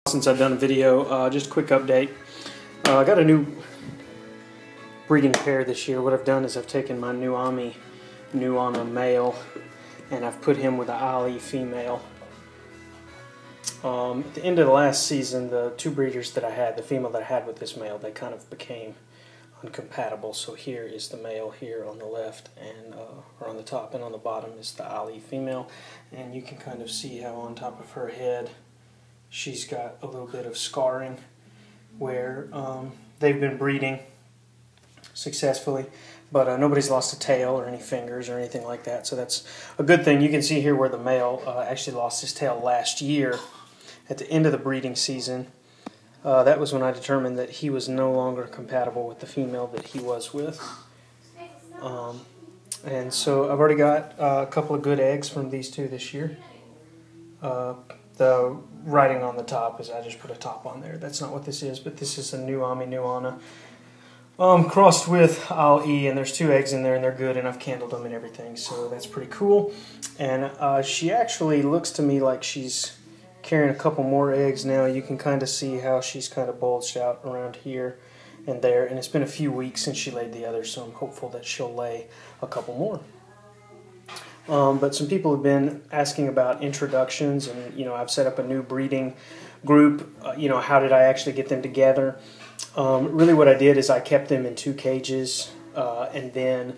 Since I've done a video, just a quick update. I got a new breeding pair this year. What I've done is I've taken my Nuama male and I've put him with an Ali female. At the end of the last season, the two breeders that I had, the female that I had with this male, they kind of became uncompatible. So here is the male here on the left, and or on the top, and on the bottom is the Ali female. And you can kind of see how on top of her head she's got a little bit of scarring where they've been breeding successfully, but nobody's lost a tail or any fingers or anything like that, so that's a good thing. You can see here where the male actually lost his tail last year at the end of the breeding season. That was when I determined that he was no longer compatible with the female that he was with. And so I've already got a couple of good eggs from these two this year. The writing on the top is I just put a top on there. That's not what this is, but this is a Nuama crossed with Ali, and there's two eggs in there, and they're good, and I've candled them and everything, so that's pretty cool. And she actually looks to me like she's carrying a couple more eggs now. You can kind of see how she's kind of bulged out around here and there, and it's been a few weeks since she laid the others, so I'm hopeful that she'll lay a couple more. But some people have been asking about introductions, and I've set up a new breeding group. How did I actually get them together? Really what I did is I kept them in 2 cages and then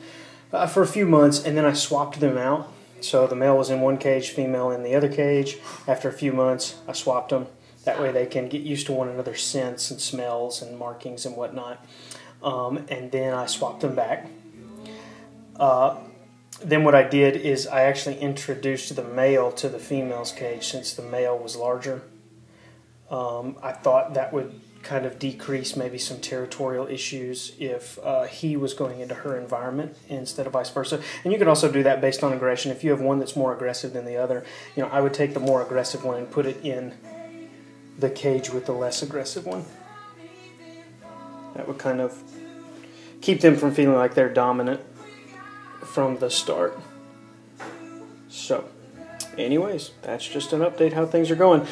for a few months, and then I swapped them out. So the male was in one cage, female in the other cage. After a few months I swapped them. That way they can get used to one another's scents and smells and markings and whatnot. And then I swapped them back. Then what I did is I actually introduced the male to the female's cage since the male was larger. I thought that would kind of decrease maybe some territorial issues if he was going into her environment instead of vice versa. And you could also do that based on aggression. If you have one that's more aggressive than the other, I would take the more aggressive one and put it in the cage with the less aggressive one. That would kind of keep them from feeling like they're dominant from the start. So anyways, that's just an update how things are going.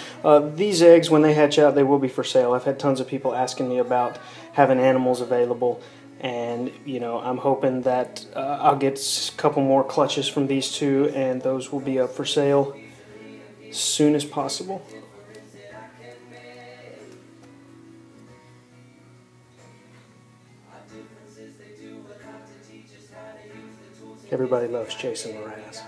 These eggs, when they hatch out, they will be for sale. I've had tons of people asking me about having animals available, and I'm hoping that I'll get a couple more clutches from these two, and those will be up for sale as soon as possible. Everybody loves chasing the ras.